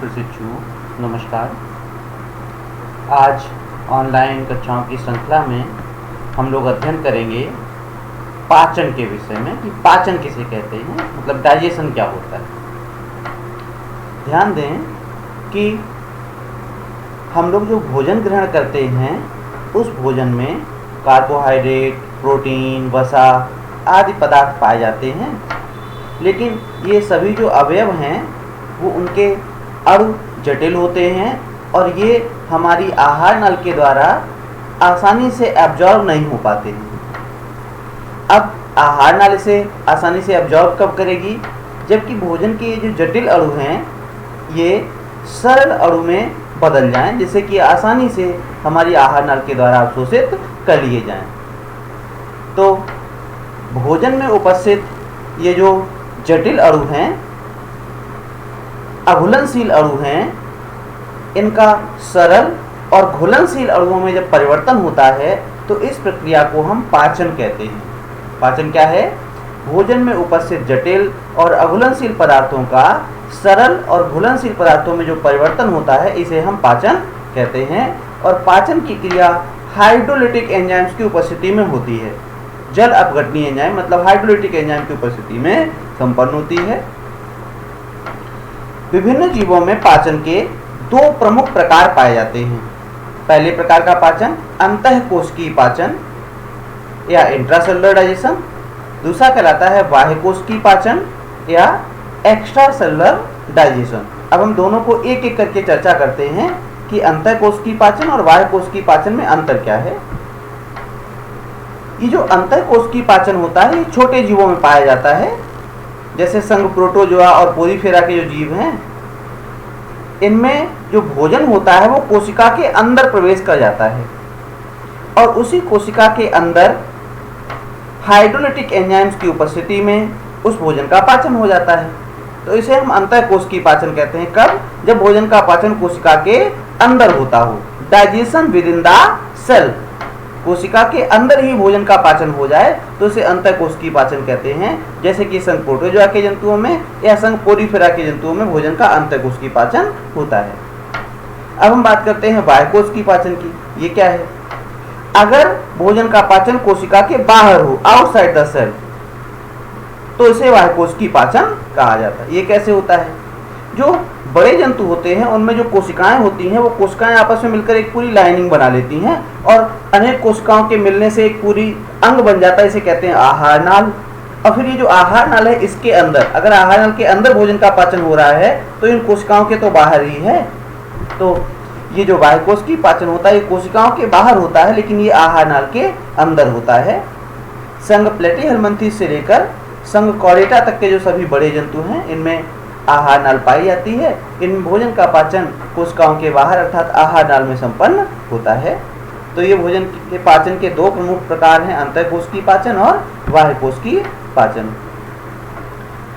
प्रशिक्षुओं, नमस्कार। आज ऑनलाइन कक्षाओं की श्रृंखला में हम लोग अध्ययन करेंगे पाचन के विषय में कि पाचन किसे कहते हैं, मतलब डाइजेशन क्या होता है। ध्यान दें कि हम लोग जो भोजन ग्रहण करते हैं उस भोजन में कार्बोहाइड्रेट, प्रोटीन, वसा आदि पदार्थ पाए जाते हैं, लेकिन ये सभी जो अवयव हैं वो उनके अणु जटिल होते हैं और ये हमारी आहार नल के द्वारा आसानी से एब्जॉर्ब नहीं हो पाते हैं। अब आहार नल इसे आसानी से एब्जॉर्ब कब करेगी? जबकि भोजन के जो जटिल अणु हैं ये सरल अणु में बदल जाएं, जिससे कि आसानी से हमारी आहार नल के द्वारा अवशोषित कर लिए जाएं। तो भोजन में उपस्थित ये जो जटिल अणु हैं, अघुलनशील अणु हैं, इनका सरल और घुलनशील अणुओं में जब परिवर्तन होता है तो इस प्रक्रिया को हम पाचन कहते हैं। पाचन क्या है? भोजन में उपस्थित जटिल और अघुलनशील पदार्थों का सरल और घुलनशील पदार्थों में जो परिवर्तन होता है इसे हम पाचन कहते हैं। और पाचन की क्रिया हाइड्रोलिटिक एंजाइम्स की उपस्थिति में होती है। जल अपघटनीय एंजाइम मतलब हाइड्रोलिटिक एंजाइम की उपस्थिति में संपन्न होती है। विभिन्न जीवों में पाचन के दो प्रमुख प्रकार पाए जाते हैं। पहले प्रकार का पाचन अंतःकोशिकीय पाचन या इंट्रासेलुलर डाइजेशन, दूसरा कहलाता है बाह्यकोशिकीय पाचन या एक्स्ट्रासेलुलर डाइजेशन। अब हम दोनों को एक एक करके चर्चा करते हैं कि अंतःकोशिकीय पाचन और बाह्यकोशिकीय पाचन में अंतर क्या है। ये जो अंतःकोशिकीय पाचन होता है ये छोटे जीवों में पाया जाता है, जैसे संघ प्रोटोजोआ और पोरीफेरा के जो जीव हैं, इनमें जो भोजन होता है वो कोशिका के अंदर प्रवेश कर जाता है और उसी कोशिका के अंदर हाइड्रोलिटिक एंजाइम्स की उपस्थिति में उस भोजन का पाचन हो जाता है। तो इसे हम अंतःकोशिकीय पाचन कहते हैं। कब? जब भोजन का पाचन कोशिका के अंदर होता हो। Digestion within the cell, कोशिका के अंदर ही भोजन का पाचन हो जाए तो इसे अंतःकोशिकीय पाचन कहते हैं। जैसे कि संघ प्रोटोजोआ के जंतुओं में या संघ पोरीफेरा के जंतुओं में भोजन का अंतःकोशिकीय पाचन होता है। अब हम बात करते हैं बाह्यकोशिकीय पाचन की। ये क्या है? अगर भोजन का पाचन कोशिका के बाहर हो, आउटसाइड द सेल, तो इसे बाह्यकोशिकीय पाचन कहा जाता है। ये कैसे होता है? जो बड़े जंतु होते हैं उनमें जो कोशिकाएं होती हैं वो कोशिकाएं आपस में मिलकर एक पूरी लाइनिंग बना लेती हैं और अनेक कोशिकाओं के मिलने से एक पूरी अंग बन जाता है। इसे कहते हैं आहार नाल। और फिर ये जो आहार नाल है इसके अंदर, अगर आहार नाल के अंदर भोजन का पाचन हो रहा है तो इन कोशिकाओं के तो बाहर ही है। तो ये जो बाह्यकोशिकीय पाचन होता है ये कोशिकाओं के बाहर होता है, लेकिन ये आहार नाल के अंदर होता है। संघ प्लेटीहेल्मिन्थेस से लेकर संघ कॉर्डेटा तक के जो सभी बड़े जंतु हैं इनमें आहार नाल पाई जाती है। इनमें भोजन का पाचन कोशिकाओं के बाहर अर्थात आहार नाल में संपन्न होता है। तो ये भोजन के पाचन के दो प्रमुख प्रकार हैं, अंतःकोशिकीय पाचन और बाह्यकोशिकीय पाचन।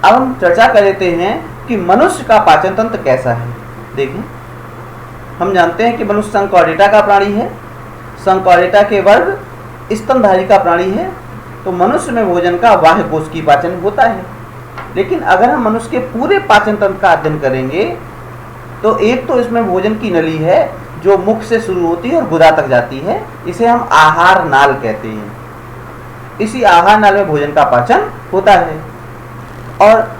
अब हम चर्चा कर लेते हैं कि मनुष्य का पाचन तंत्र कैसा है। देखें, हम जानते हैं कि मनुष्य संघ कॉर्डेटा का प्राणी है। संघ कॉर्डेटा के वर्ग स्तनधारी का प्राणी है। तो मनुष्य में भोजन का बाह्यकोशिकीय पाचन होता है। लेकिन अगर हम मनुष्य के पूरे पाचन तंत्र का अध्ययन करेंगे तो एक तो इसमें भोजन की नली है जो मुख से शुरू होती है और गुदा तक जाती है। इसे हम आहार नाल कहते हैं। इसी आहार नाल में भोजन का पाचन होता है और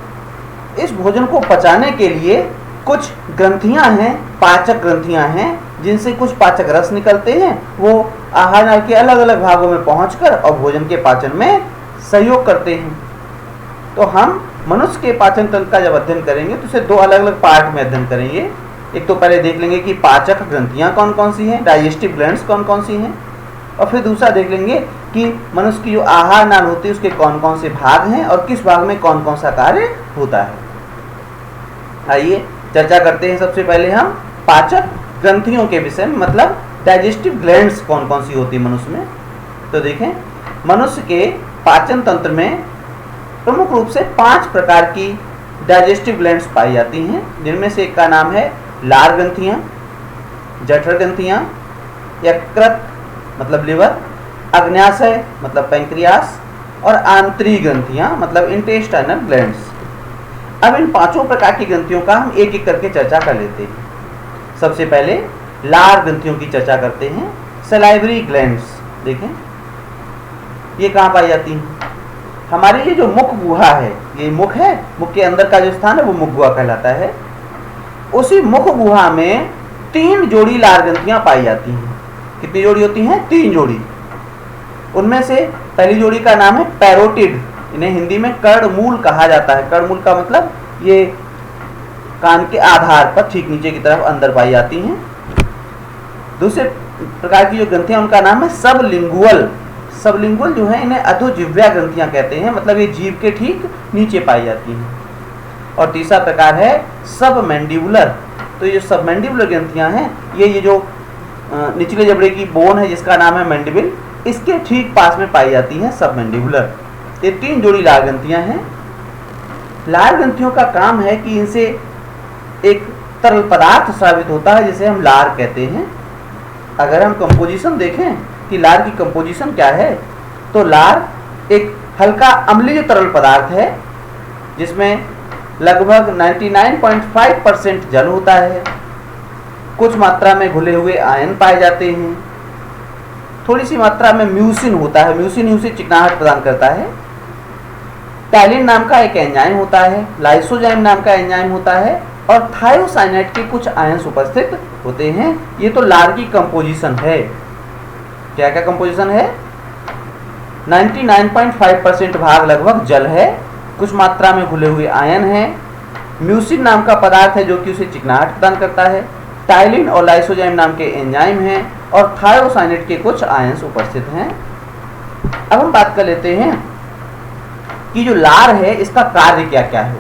इस भोजन को पचाने के लिए कुछ ग्रंथियां हैं, पाचक ग्रंथियां हैं, जिनसे कुछ पाचक रस निकलते हैं। वो आहार नाल के अलग अलग भागों में पहुंचकर और भोजन के पाचन में सहयोग करते हैं। तो हम मनुष्य के पाचन तंत्र का जब अध्ययन करेंगे तो उसे दो अलग अलग पार्ट में अध्ययन करेंगे। एक तो पहले देख लेंगे कि पाचक ग्रंथियां कौन कौन सी हैं, डाइजेस्टिव ग्लैंड्स कौन कौन सी हैं, और फिर दूसरा देख लेंगे कि मनुष्य की जो आहार नाल होती है उसके कौन कौन से भाग हैं और किस भाग में कौन कौन सा कार्य होता है। आइए चर्चा करते हैं। सबसे पहले हम पाचक ग्रंथियों के विषय में, मतलब डाइजेस्टिव ग्लैंड्स कौन कौन सी होती है मनुष्य में। तो देखें, मनुष्य के पाचन तंत्र में प्रमुख रूप से 5 प्रकार की डाइजेस्टिव ग्लैंड्स पाई जाती हैं, जिनमें से एक का नाम है लार ग्रंथियां, जठर ग्रंथियां, यकृत मतलब लिवर, अग्न्याशय मतलब पैंक्रियास और आंतरिक ग्रंथियां मतलब इंटेस्टाइनल ग्लैंड्स। अब इन पांचों प्रकार की ग्रंथियों का हम एक एक करके चर्चा कर लेते हैं। सबसे पहले लार ग्रंथियों की चर्चा करते हैं। सलाइवरी ग्लैंड्स देखें, ये कहाँ पाई जाती हैं? हमारी ये जो मुख गुहा है, ये मुख है, मुख के अंदर का जो स्थान है वो मुख गुहा कहलाता है। उसी मुख गुहा में 3 जोड़ी लार ग्रंथियां पाई जाती हैं। कितनी जोड़ी होती हैं? 3 जोड़ी। उनमें से पहली जोड़ी का नाम है पैरोटिड, इन्हें हिंदी में कर्णमूल कहा जाता है। कर्णमूल का मतलब ये कान के आधार पर ठीक नीचे की तरफ अंदर पाई जाती हैं। दूसरे प्रकार की जो ग्रंथियां उनका नाम है सबलिंगुअल। सबलिंगुअल जो है इन्हें अधोजिह्वा ग्रंथियां कहते हैं, मतलब ये जीभ के ठीक नीचे पाई जाती हैं। और तीसरा प्रकार है सबमैंडिबुलर। तो ये सबमैंडिबुलर ग्रंथियां हैं, ये जो निचले जबड़े की बोन है जिसका नाम है मैंडिबल, इसके ठीक पास में पाई जाती है सबमैंडिबुलर। ये 3 जोड़ी लार ग्रंथियां हैं। लार ग्रंथियों का काम है कि इनसे एक तरल पदार्थ स्रावित होता है जिसे हम लार कहते हैं। अगर हम कंपोजिशन देखें कि लार की कंपोजिशन क्या है, तो लार एक हल्का अम्लीय तरल पदार्थ है जिसमें लगभग 99.5% जल होता है। कुछ मात्रा में घुले हुए आयन पाए जाते हैं। थोड़ी सी मात्रा में म्यूसिन होता है, म्यूसिन ही उसे चिकनाहट प्रदान करता है। टैलिन नाम का एक एंजाइम होता है, लाइसोजाइम नाम का एंजाइम होता है, और थायोसाइनेट के कुछ आयन्स उपस्थित होते हैं। ये तो लार की कंपोजिशन है। क्या क्या कंपोजिशन है? 99.5% भाग लगभग जल है, कुछ मात्रा में घुले हुए आयन है, म्यूसिन नाम का पदार्थ है जो कि उसे चिकनाहट प्रदान करता है, टाइलिन और लाइसोजाइम नाम के एंजाइम हैं, और थायोसाइनेट के कुछ आयन्स उपस्थित हैं। अब हम बात कर लेते हैं कि जो लार है इसका कार्य क्या क्या है।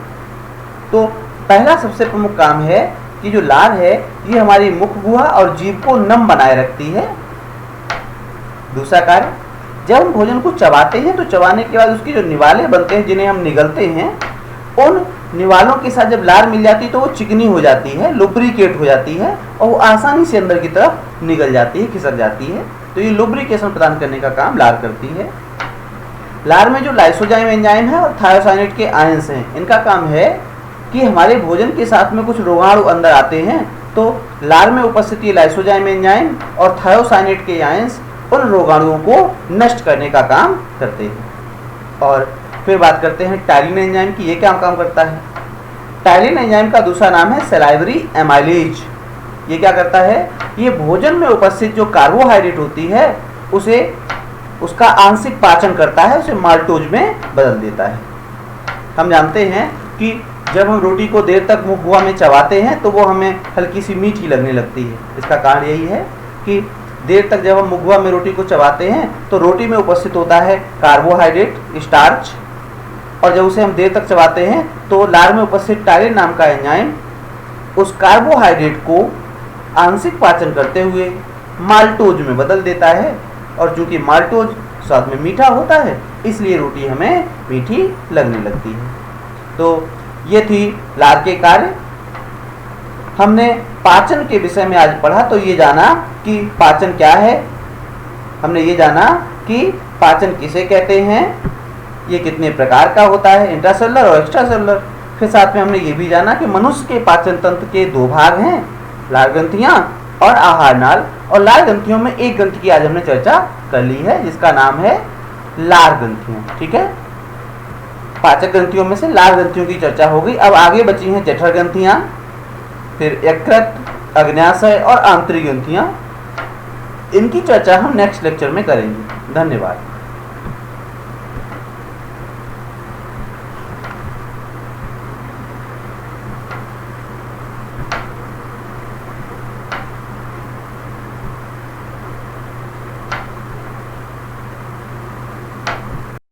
तो पहला सबसे प्रमुख काम है कि जो लार है ये हमारी मुख गुहा और जीभ को नम बनाए रखती है। दूसरा कार्य, जब हम भोजन को चबाते हैं तो चबाने के बाद उसके जो निवाले बनते हैं जिन्हें हम निगलते हैं, उन निवालों के साथ जब लार मिल जाती है तो वो चिकनी हो जाती है, लुब्रिकेट हो जाती है, और वो आसानी से अंदर की तरफ निगल जाती है, खिसक जाती है। तो ये लुब्रिकेशन प्रदान करने का काम लार करती है। लार में जो लाइसोजाइम एंजाइम है और थायोसाइनेट के आयन्स हैं, इनका काम है कि हमारे भोजन के साथ में कुछ रोगाणु अंदर आते हैं, तो लार में उपस्थित ये लाइसोजाइम एंजाइम और थायोसाइनेट के आयन्स उन रोगाणुओं को नष्ट करने का काम करते हैं। और फिर बात करते हैं टाइलिन एंजाइम की, ये क्या काम करता है। टाइलिन एंजाइम का दूसरा नाम है सलाइवरी एमाइलेज। ये क्या करता है? ये भोजन में उपस्थित जो कार्बोहाइड्रेट होती है उसे उसका आंशिक पाचन करता है, उसे माल्टोज में बदल देता है। हम जानते हैं कि जब हम रोटी को देर तक मुंह गुहा में चबाते हैं तो वो हमें हल्की सी मीठी लगने लगती है। इसका कारण यही है कि देर तक जब हम मुंह गुहा में रोटी को चबाते हैं तो रोटी में उपस्थित होता है कार्बोहाइड्रेट, स्टार्च, और जब उसे हम देर तक चबाते हैं तो लार में उपस्थित टाइलिन नाम का एंजाइम उस कार्बोहाइड्रेट को आंशिक पाचन करते हुए माल्टोज में बदल देता है। और चूंकि माल्टोज स्वाद में मीठा होता है इसलिए रोटी हमें मीठी लगने लगती है। तो ये थी लार के कार्य। हमने पाचन के विषय में आज पढ़ा, तो ये जाना कि पाचन क्या है, हमने ये जाना कि पाचन किसे कहते हैं, ये कितने प्रकार का होता है, इंट्रासेलुलर और एक्स्ट्रासेलुलर। फिर साथ में हमने ये भी जाना कि मनुष्य के पाचन तंत्र के 2 भाग हैं, लार ग्रंथियां और आहार नाल। और लार ग्रंथियों में एक ग्रंथि की आज हमने चर्चा कर ली है जिसका नाम है लार ग्रंथियां। ठीक है, पाचक ग्रंथियों में से लार ग्रंथियों की चर्चा हो गई। अब आगे बची हैं जठर ग्रंथियां, फिर यकृत, अग्न्याशय और आंतरिक ग्रंथियां। इनकी चर्चा हम नेक्स्ट लेक्चर में करेंगे। धन्यवाद।